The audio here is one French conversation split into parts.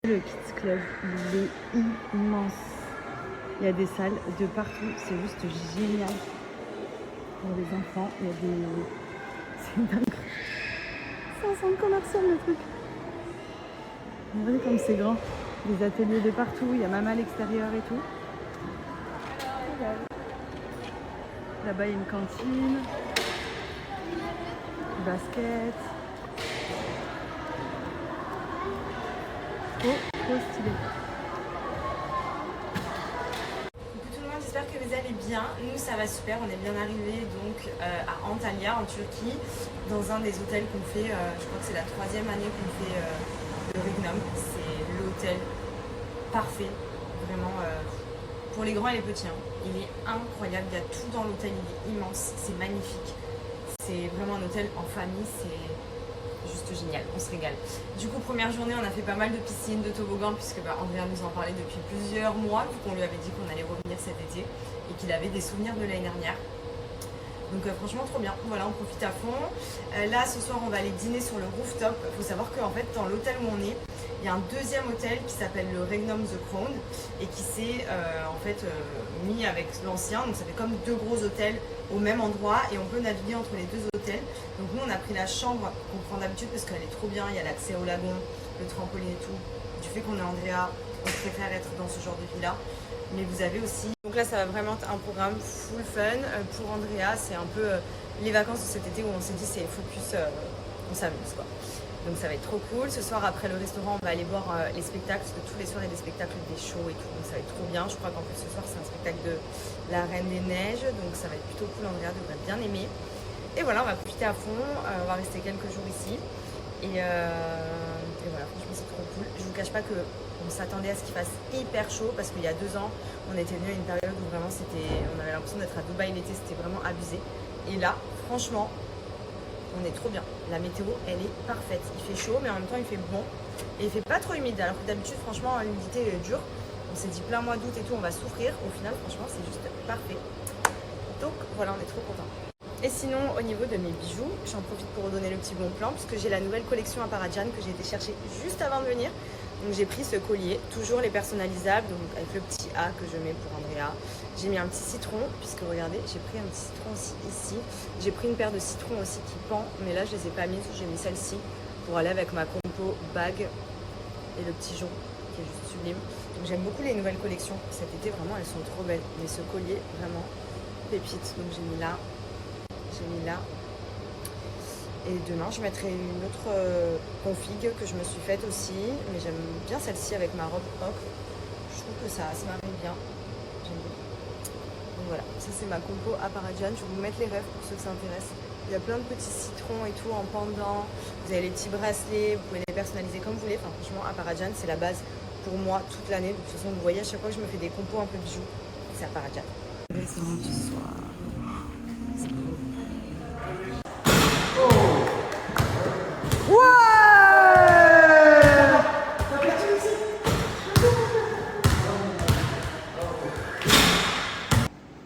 Le Kids Club, il est immense. Il y a des salles de partout, c'est juste génial. Pour les enfants, il y a des... C'est dingue. C'est un centre commercial le truc. Regardez comme c'est grand. Des ateliers de partout, il y a même à l'extérieur et tout. Là-bas il y a une cantine. Du basket. Trop stylé. J'espère que vous allez bien. Nous ça va super, on est bien arrivés donc à Antalya en Turquie dans un des hôtels qu'on fait, je crois que c'est la 3e année qu'on fait le Regnum. C'est l'hôtel parfait, vraiment pour les grands et les petits. Il est incroyable, il y a tout dans l'hôtel, il est immense, c'est magnifique. C'est vraiment un hôtel en famille, c'est juste génial, on se régale. Du coup, première journée, on a fait pas mal de piscines, de toboggans, puisque Andrea nous en parlait depuis plusieurs mois, vu qu'on lui avait dit qu'on allait revenir cet été et qu'il avait des souvenirs de l'année dernière. Donc franchement trop bien, voilà, on profite à fond. Là ce soir on va aller dîner sur le rooftop. Il faut savoir qu'en fait dans l'hôtel où on est, il y a un deuxième hôtel qui s'appelle le Regnum The Crown et qui s'est mis avec l'ancien. Donc ça fait comme deux gros hôtels au même endroit et on peut naviguer entre les deux hôtels. Donc nous on a pris la chambre qu'on prend d'habitude parce qu'elle est trop bien, il y a l'accès au lagon, le trampoline et tout. Du fait qu'on est Andrea, on préfère être dans ce genre de villa. Mais vous avez aussi, donc là ça va vraiment être un programme full fun. Pour Andrea c'est un peu les vacances de cet été où on s'est dit c'est focus, on s'amuse quoi. Donc ça va être trop cool. Ce soir après le restaurant on va aller voir les spectacles, parce que tous les soirs il y a des spectacles, des shows et tout, donc ça va être trop bien. Je crois qu'en plus ce soir c'est un spectacle de la Reine des Neiges, donc ça va être plutôt cool. Andrea devrait bien aimer. Et voilà, on va profiter à fond, on va rester quelques jours ici. Et voilà, franchement c'est trop cool. Je vous cache pas que on s'attendait à ce qu'il fasse hyper chaud parce qu'il y a 2 ans, on était venu à une période où vraiment on avait l'impression d'être à Dubaï l'été, c'était vraiment abusé. Et là, franchement, on est trop bien. La météo, elle est parfaite. Il fait chaud, mais en même temps, il fait bon. Et il fait pas trop humide. Alors que d'habitude, franchement, l'humidité est dure. On s'est dit plein mois d'août et tout, on va souffrir. Au final, franchement, c'est juste parfait. Donc voilà, on est trop contents. Et sinon, au niveau de mes bijoux, j'en profite pour redonner le petit bon plan puisque j'ai la nouvelle collection à Parajan que j'ai été chercher juste avant de venir. Donc j'ai pris ce collier, toujours les personnalisables, donc avec le petit A que je mets pour Andrea. J'ai mis un petit citron, puisque regardez, j'ai pris un petit citron aussi ici. J'ai pris une paire de citrons aussi qui pend, mais là je les ai pas mises, j'ai mis celle-ci pour aller avec ma compo bague et le petit jonc qui est juste sublime. Donc j'aime beaucoup les nouvelles collections, cet été vraiment elles sont trop belles. Mais ce collier, vraiment pépite, donc j'ai mis là. Et demain, je mettrai une autre config que je me suis faite aussi. Mais j'aime bien celle-ci avec ma robe ocre. Je trouve que ça marie bien. J'aime beaucoup. Donc voilà, ça c'est ma compo à Parajan. Je vais vous mettre les rêves pour ceux que ça intéresse. Il y a plein de petits citrons et tout en pendant. Vous avez les petits bracelets, vous pouvez les personnaliser comme vous voulez. Enfin franchement, à Parajan, c'est la base pour moi toute l'année. De toute façon, vous voyez, à chaque fois que je me fais des compos un peu bijoux, c'est à Parajan. Restaurant du soir.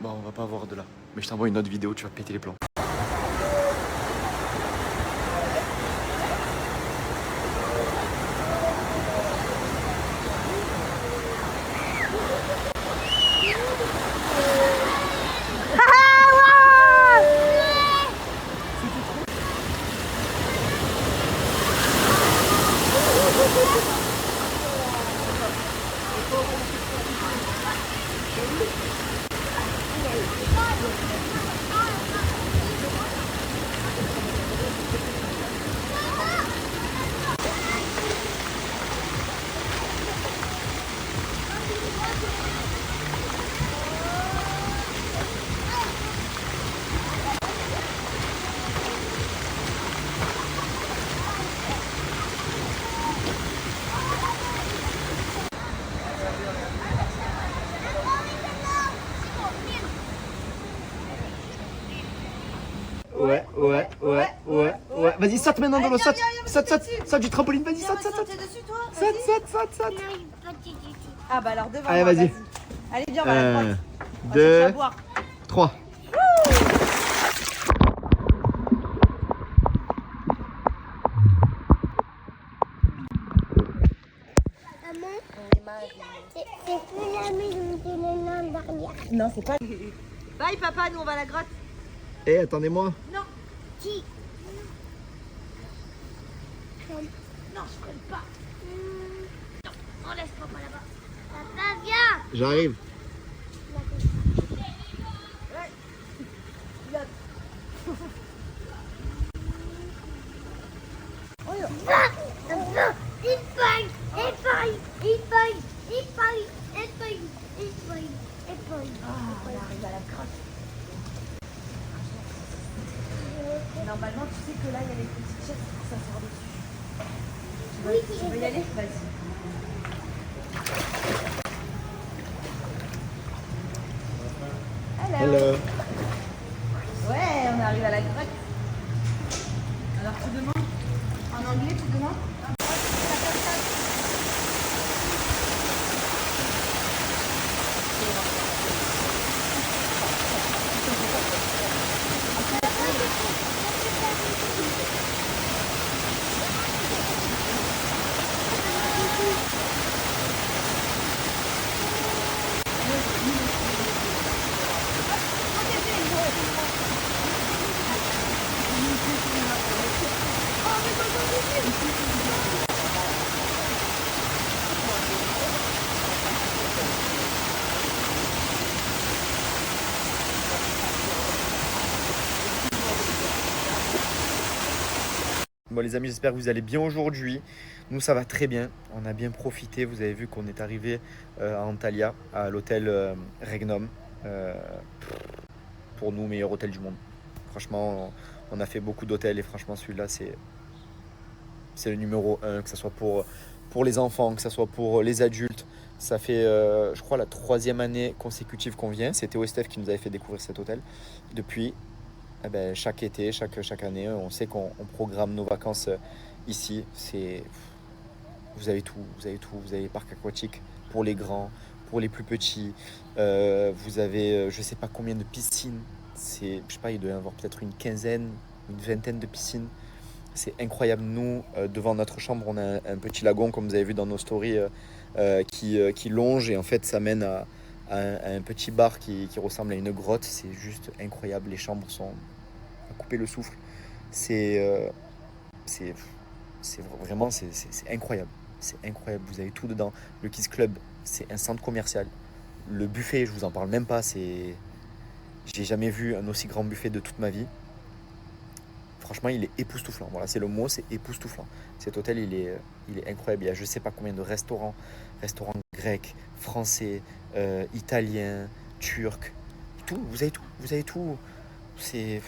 Bon, on va pas voir de là. Mais je t'envoie une autre vidéo, tu vas péter les plombs. Ouais. Vas-y, saute maintenant dans l'eau, saute du trampoline, vas-y, saute. Saute. Ah bah alors devant Allez, moi, vas-y. Allez, viens, on va à la droite. 2, 3. pas, nous on va à la grotte. Eh, attendez-moi. Non. Qui? Non, je colle pas. Non, on laisse papa là-bas. Papa, viens. J'arrive. Normalement, tu sais que là, il y a les petites chaises pour s'asseoir dessus. Tu veux y aller? Vas-y. Hello. Ouais, on arrive à la grotte. Alors, tu demandes? En anglais, tu demandes? Bon les amis, j'espère que vous allez bien aujourd'hui. Nous ça va très bien, on a bien profité. Vous avez vu qu'on est arrivé à Antalya, à l'hôtel Regnum. Pour nous, meilleur hôtel du monde. Franchement, on a fait beaucoup d'hôtels et franchement celui-là c'est le numéro 1, que ce soit pour les enfants, que ce soit pour les adultes. Ça fait je crois la 3e année consécutive qu'on vient. C'était OSTF qui nous avait fait découvrir cet hôtel. Depuis, eh ben, chaque été, chaque année, on sait qu'on programme nos vacances ici. Vous avez tout, vous avez les parcs aquatiques pour les grands, pour les plus petits. Vous avez je sais pas combien de piscines. Je sais pas, il doit y avoir peut-être une quinzaine, une vingtaine de piscines. C'est incroyable. Nous, devant notre chambre, on a un petit lagon, comme vous avez vu dans nos stories, qui longe et en fait ça mène à un petit bar qui ressemble à une grotte. C'est juste incroyable. Les chambres sont à couper le souffle. C'est vraiment incroyable. C'est incroyable. Vous avez tout dedans. Le Kids Club, c'est un centre commercial. Le buffet, je vous en parle même pas. J'ai jamais vu un aussi grand buffet de toute ma vie. Franchement, il est époustouflant. Voilà, c'est le mot, c'est époustouflant. Cet hôtel, il est incroyable. Il y a je sais pas combien de restaurants grecs, français, italiens, turcs, tout. Vous avez tout. C'est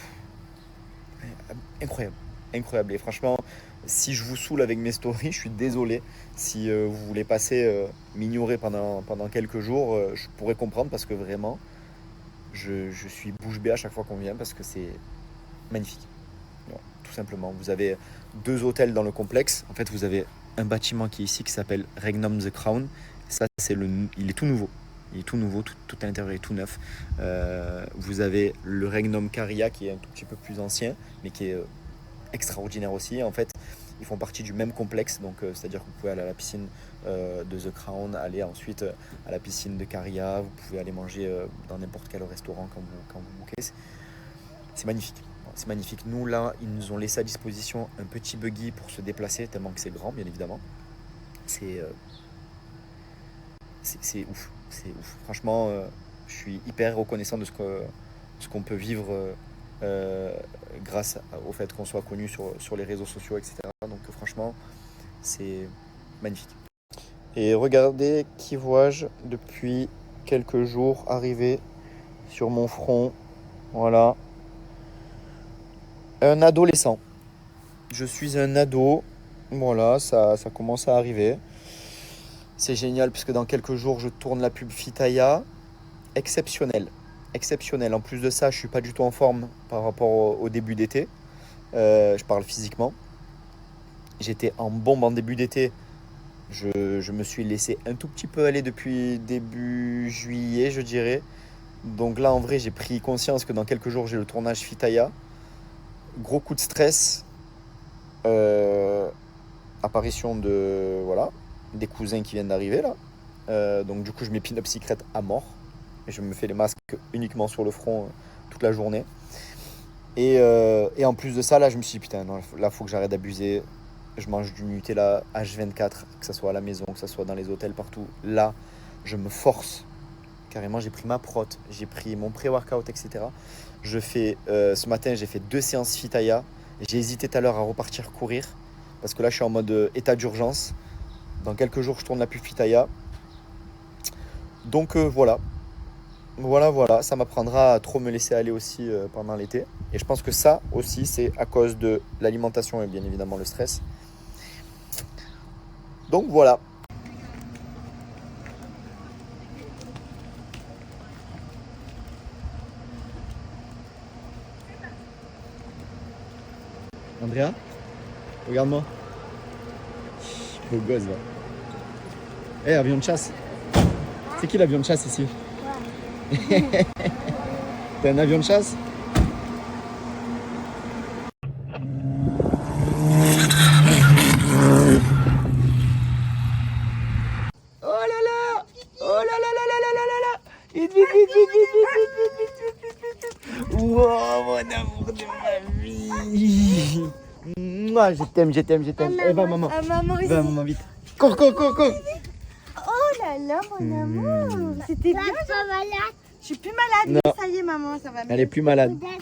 incroyable, incroyable. Et franchement, si je vous saoule avec mes stories, je suis désolé. Si vous voulez passer m'ignorer pendant quelques jours, je pourrais comprendre parce que vraiment, je suis bouche bée à chaque fois qu'on vient parce que c'est magnifique. Voilà, tout simplement. Vous avez 2 hôtels dans le complexe. En fait, vous avez un bâtiment qui est ici qui s'appelle Regnum The Crown. Ça, il est tout nouveau. Il est tout nouveau, tout à l'intérieur est tout neuf. Vous avez le Regnum Caria qui est un tout petit peu plus ancien, mais qui est extraordinaire aussi. En fait, ils font partie du même complexe, donc c'est-à-dire que vous pouvez aller à la piscine de The Crown, aller ensuite à la piscine de Caria, vous pouvez aller manger dans n'importe quel restaurant quand vous bouquez. C'est magnifique. C'est magnifique. Nous, là, ils nous ont laissé à disposition un petit buggy pour se déplacer, tellement que c'est grand, bien évidemment. C'est ouf. C'est ouf. Franchement, je suis hyper reconnaissant de ce qu'on peut vivre grâce au fait qu'on soit connu sur les réseaux sociaux, etc. Donc franchement, c'est magnifique. Et regardez qui vois-je depuis quelques jours arriver sur mon front. Voilà. Un adolescent. Je suis un ado. Voilà, ça commence à arriver. C'est génial puisque dans quelques jours, je tourne la pub Fitaya. Exceptionnel. En plus de ça, je ne suis pas du tout en forme par rapport au début d'été. Je parle physiquement. J'étais en bombe en début d'été. Je me suis laissé un tout petit peu aller depuis début juillet, je dirais. Donc là, en vrai, j'ai pris conscience que dans quelques jours, j'ai le tournage Fitaya. Gros coup de stress. Apparition des cousins qui viennent d'arriver là. Donc du coup, je mets Pin-Up Secret à mort. Et je me fais les masques uniquement sur le front toute la journée. Et en plus de ça, là, je me suis dit, putain, non, là, faut que j'arrête d'abuser. Je mange du Nutella H24, que ce soit à la maison, que ce soit dans les hôtels, partout. Là, je me force. Carrément, j'ai pris ma prot, j'ai pris mon pré-workout, etc. Ce matin, j'ai fait 2 séances Fitaya. J'ai hésité tout à l'heure à repartir courir. Parce que là, je suis en mode état d'urgence. Dans quelques jours, je tourne la pub Fitaya. Donc voilà. Voilà. Ça m'apprendra à trop me laisser aller aussi pendant l'été. Et je pense que ça aussi, c'est à cause de l'alimentation et bien évidemment le stress. Donc voilà. Andrea, regarde-moi. Beau gosse, va. Eh, avion de chasse. C'est qui l'avion de chasse ici? Ouais. T'as un avion de chasse? Oh là là! Oh là là là là là là là! Vite! Wow, mon amour de ma vie! Moi, je t'aime. Eh, va maman. Maman aussi. Va maman, vite. Cours. Oh là là, mon amour. C'était bien. Pas malade. Je suis plus malade. Non. Ça y est, maman, ça va mieux. Elle est plus malade. Peut-être